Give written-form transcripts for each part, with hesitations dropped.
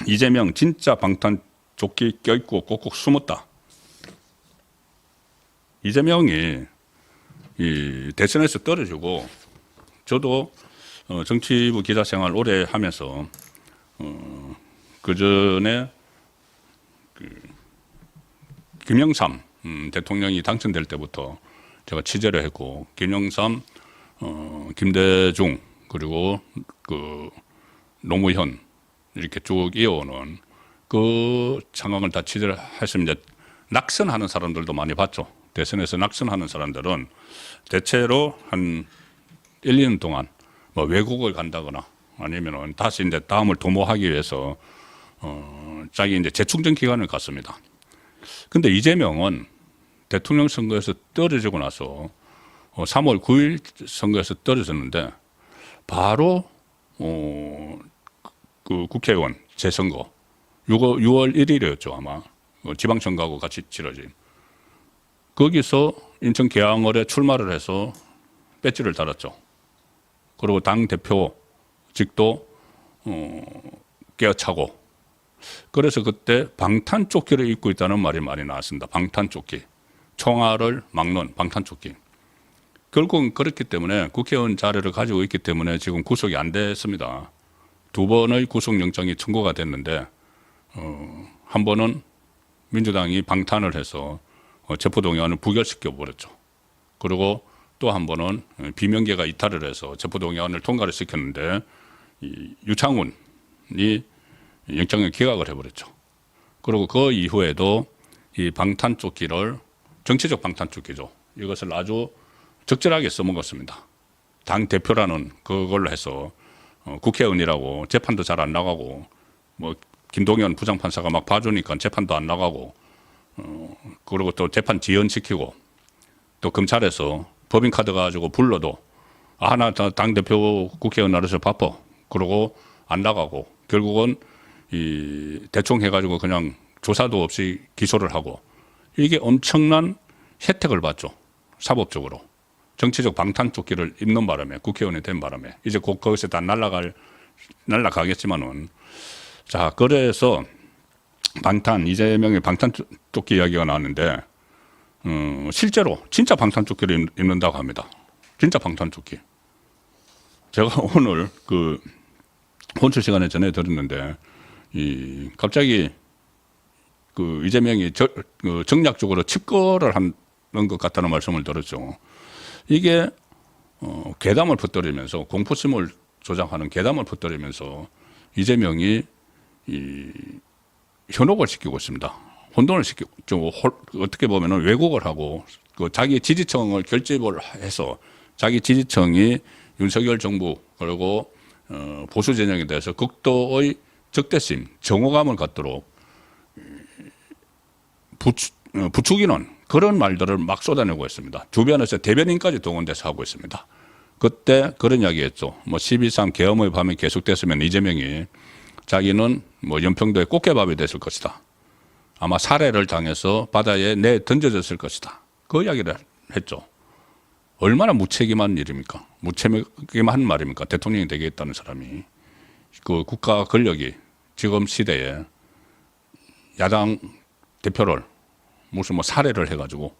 이재명 진짜 방탄조끼 껴입고 꼭꼭 숨었다. 이재명이 이 대선에서 떨어지고 저도 정치부 기자 생활 오래 하면서 그 전에 김영삼 대통령이 당선될 때부터 제가 취재를 했고 김영삼, 김대중 그리고 그 노무현 이렇게 쭉 이어오는 그 상황을 다 취재를 했으면 이제 낙선하는 사람들도 많이 봤죠. 대선에서 낙선하는 사람들은 대체로 한 1, 2년 동안 뭐 외국을 간다거나 아니면은 다시 이제 다음을 도모하기 위해서 자기 이제 재충전 기간을 갖습니다. 근데 이재명은 대통령 선거에서 떨어지고 나서 3월 9일 선거에서 떨어졌는데 바로 그 국회의원 재선거 6월 1일이었죠 아마 지방선거하고 같이 치러진 거기서 인천 계양을에 출마를 해서 배지를 달았죠. 그리고 당 대표직도 깨어차고 그래서 그때 방탄조끼를 입고 있다는 말이 많이 나왔습니다. 방탄조끼. 총알을 막는 방탄조끼. 결국은 그렇기 때문에 국회의원 자료를 가지고 있기 때문에 지금 구속이 안 됐습니다. 2번의 구속영장이 청구가 됐는데 한 번은 민주당이 방탄을 해서 체포동의안을 부결시켜 버렸죠. 그리고 또 한 번은 비명계가 이탈을 해서 체포동의안을 통과를 시켰는데 유창훈이 영장을 기각을 해버렸죠. 그리고 그 이후에도 이 방탄조끼를 정치적 방탄조끼죠. 이것을 아주 적절하게 써먹었습니다. 당 대표라는 그걸로 해서 국회의원이라고 재판도 잘 안 나가고 뭐 김동연 부장판사가 막 봐주니까 재판도 안 나가고 그리고 또 재판 지연시키고 또 검찰에서 법인카드 가지고 불러도 나 당 대표 국회의원 나라서 바빠 그러고 안 나가고 결국은 이 대충 해가지고 그냥 조사도 없이 기소를 하고 이게 엄청난 혜택을 받죠. 사법적으로. 정치적 방탄조끼를 입는 바람에 국회의원이 된 바람에 이제 곧 거기서 다 날라가겠지만은 자 그래서 이재명의 방탄조끼 이야기가 나왔는데 실제로 진짜 방탄조끼를 입는다고 합니다. 진짜 방탄조끼. 제가 오늘 그 혼출 시간에 전해 들었는데 갑자기 그 이재명이 정략적으로 칩거를 하는 것 같다는 말씀을 들었죠. 이게 괴담을 퍼뜨리면서 공포심을 조장하는 괴담을 퍼뜨리면서 이재명이 현혹을 시키고 있습니다. 혼돈을 시키고 어떻게 보면은 왜곡을 하고 그 자기 지지층을 결집을 해서 자기 지지층이 윤석열 정부 그리고 보수 진영에 대해서 극도의 적대심, 정오감을 갖도록 부추기는 그런 말들을 막 쏟아내고 있습니다. 주변에서 대변인까지 동원돼서 하고 있습니다. 그때 그런 이야기했죠. 뭐 12.3 계엄의 밤이 계속됐으면 이재명이 자기는 뭐 연평도의 꽃게밥이 됐을 것이다. 아마 살해를 당해서 바다에 던져졌을 것이다. 그 이야기를 했죠. 얼마나 무책임한 일입니까? 무책임한 말입니까? 대통령이 되겠다는 사람이. 그 국가 권력이 지금 시대에 야당 대표를 무슨 뭐 살해를 해가지고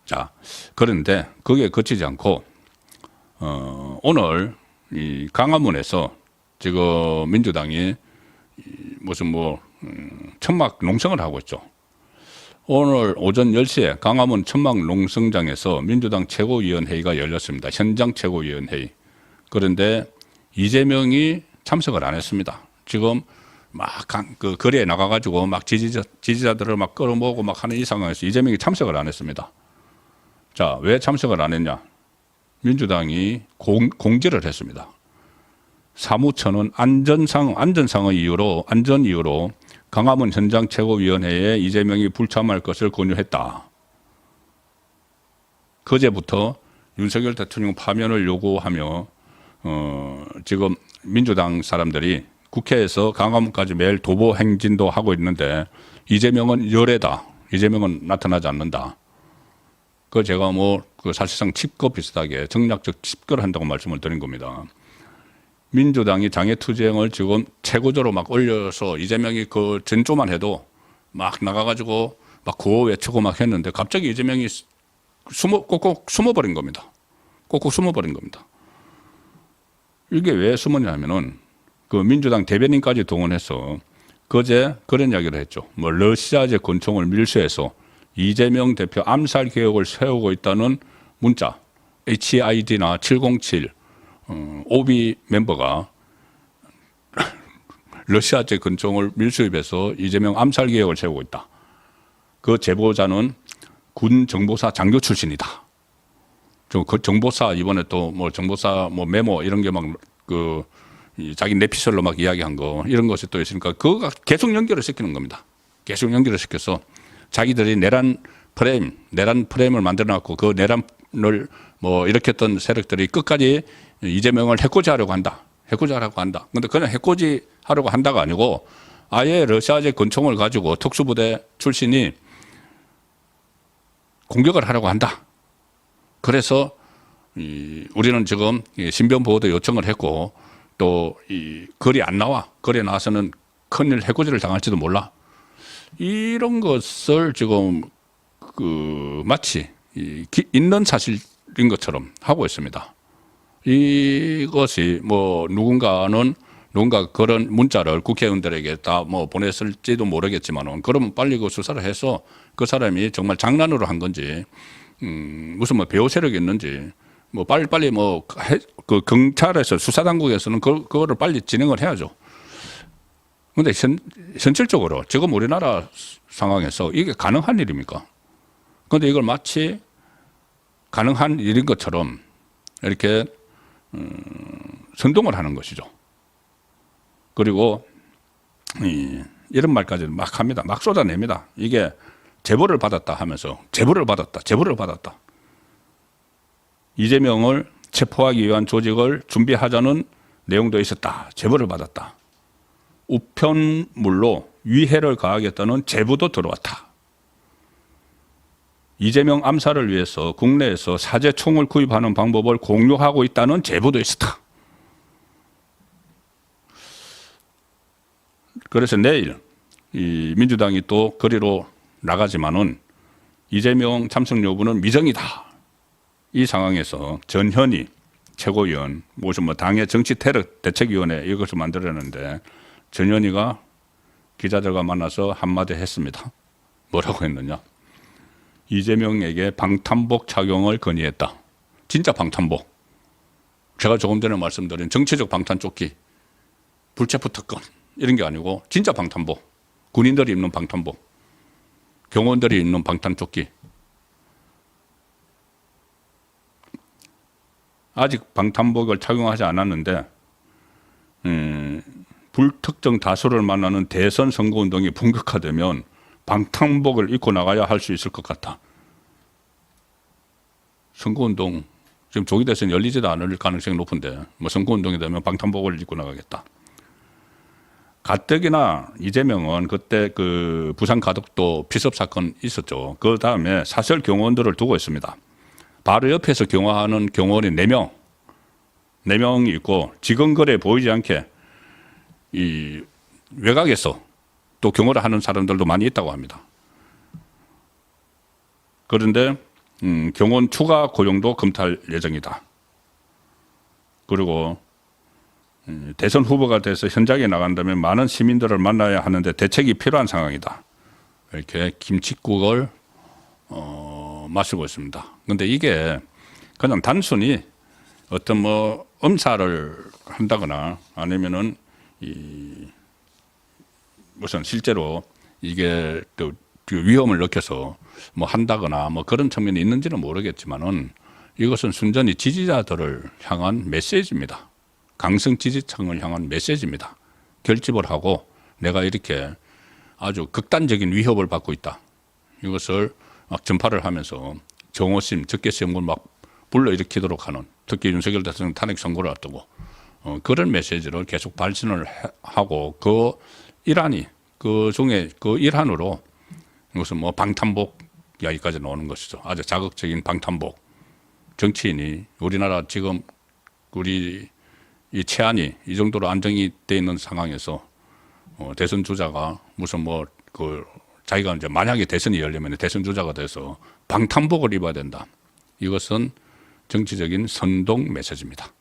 자 그런데 그게 그치지 않고 오늘 이 강화문에서 지금 민주당이 무슨 뭐 천막 농성을 하고 있죠. 오늘 오전 10시에 강화문 천막 농성장에서 민주당 최고위원회의가 열렸습니다. 현장 최고위원회의. 그런데 이재명이 참석을 안 했습니다. 지금 막 그 거리에 나가가지고 막 지지자들을 막 끌어모으고 막 하는 이 상황에서 이재명이 참석을 안 했습니다. 자, 왜 참석을 안 했냐? 민주당이 공지를 했습니다. 사무처는 안전 이유로 강화문 현장 최고위원회에 이재명이 불참할 것을 권유했다. 그제부터 윤석열 대통령 파면을 요구하며 지금 민주당 사람들이 국회에서 강화문까지 매일 도보 행진도 하고 있는데 이재명은 열애다. 이재명은 나타나지 않는다. 그 제가 뭐 그 사실상 칩거 비슷하게 정략적 칩거를 한다고 말씀을 드린 겁니다. 민주당이 장애투쟁을 지금 최고조로 막 올려서 이재명이 그 전조만 해도 막 나가가지고 막 구호 외치고 막 했는데 갑자기 이재명이 꼭꼭 숨어버린 겁니다. 꼭꼭 숨어버린 겁니다. 이게 왜 숨었냐면은 그 민주당 대변인까지 동원해서 그제 그런 이야기를 했죠. 뭐 러시아제 권총을 밀수해서 이재명 대표 암살 계획을 세우고 있다는 문자 HID나 707 오비 멤버가 러시아제 권총을 밀수입해서 이재명 암살 계획을 세우고 있다. 그 제보자는 군 정보사 장교 출신이다. 그 정보사 이번에 또 뭐 정보사 뭐 메모 이런 게 막 그 자기 내피셜로 막 이야기한 거 이런 것이 또 있으니까 그거가 계속 연결을 시키는 겁니다. 계속 연결을 시켜서 자기들이 내란 프레임을 만들어놨고 그 내란을 뭐 일으켰던 세력들이 끝까지 이재명을 해코지하려고 한다. 해코지하려고 한다. 근데 그냥 해코지하려고 한다가 아니고 아예 러시아제 권총을 가지고 특수부대 출신이 공격을 하려고 한다. 그래서 우리는 지금 신변 보호도 요청을 했고 또 이 글이 안 나와. 글에 나와서는 큰일 해코지를 당할지도 몰라. 이런 것을 지금 그 마치 있는 사실인 것처럼 하고 있습니다. 이것이 뭐 누군가 그런 문자를 국회의원들에게 다 뭐 보냈을지도 모르겠지만은 그러면 빨리 그 수사를 해서 그 사람이 정말 장난으로 한 건지 무슨 뭐 배후 세력이 있는지 뭐 빨리 뭐 그 경찰에서 수사당국에서는 그거를 빨리 진행을 해야죠. 그런데 현실적으로 지금 우리나라 상황에서 이게 가능한 일입니까? 그런데 이걸 마치 가능한 일인 것처럼 이렇게 선동을 하는 것이죠. 그리고 이런 말까지 막 합니다. 막 쏟아냅니다. 이게 제보를 받았다 하면서 제보를 받았다. 이재명을 체포하기 위한 조직을 준비하자는 내용도 있었다. 제보를 받았다. 우편물로 위해를 가하겠다는 제보도 들어왔다. 이재명 암살을 위해서 국내에서 사제총을 구입하는 방법을 공유하고 있다는 제보도 있었다. 그래서 내일 이 민주당이 또 거리로 나가지만은 이재명 참석 여부는 미정이다. 이 상황에서 전현희 최고위원, 무슨 뭐 당의 정치 태력 대책위원회 이것을 만들었는데 전현희가 기자들과 만나서 한마디 했습니다. 뭐라고 했느냐? 이재명에게 방탄복 착용을 건의했다. 진짜 방탄복. 제가 조금 전에 말씀드린 정치적 방탄조끼, 불체포 특권 이런 게 아니고 진짜 방탄복. 군인들이 입는 방탄복. 경호원들이 입는 방탄조끼. 아직 방탄복을 착용하지 않았는데 불특정 다수를 만나는 대선 선거운동이 본격화되면 방탄복을 입고 나가야 할 수 있을 것 같다. 선거운동 지금 조기 대선 열리지도 않을 가능성이 높은데 뭐 선거운동이 되면 방탄복을 입고 나가겠다. 가뜩이나 이재명은 그때 그 부산 가덕도 피습 사건 있었죠. 그 다음에 사설 경호원들을 두고 있습니다. 바로 옆에서 경호하는 경호원이 4명이 있고 지근거리에 보이지 않게 이 외곽에서 또 경호를 하는 사람들도 많이 있다고 합니다. 그런데 경호원 추가 고용도 검토할 예정이다. 그리고 대선 후보가 돼서 현장에 나간다면 많은 시민들을 만나야 하는데 대책이 필요한 상황이다. 이렇게 김칫국을 마시고 있습니다. 그런데 이게 그냥 단순히 어떤 뭐 엄살을 한다거나 아니면은 무슨 실제로 이게 또 위험을 느껴서 뭐 한다거나 뭐 그런 측면이 있는지는 모르겠지만은 이것은 순전히 지지자들을 향한 메시지입니다. 강성 지지층을 향한 메시지입니다. 결집을 하고 내가 이렇게 아주 극단적인 위협을 받고 있다. 이것을 막 전파를 하면서 정오심, 적개심을 막 불러일으키도록 하는, 특히 윤석열 대통령 탄핵 선고를 앞두고 그런 메시지를 계속 발신을 하고 그 일환이 그 중에 그 일환으로 무슨 뭐 방탄복 이야기까지 나오는 것이죠. 아주 자극적인 방탄복. 정치인이 우리나라 지금 우리 이 채안이 이 정도로 안정이 돼 있는 상황에서 대선 주자가 무슨 자기가 이제 만약에 대선이 열리면 대선 주자가 돼서 방탄복을 입어야 된다. 이것은 정치적인 선동 메시지입니다.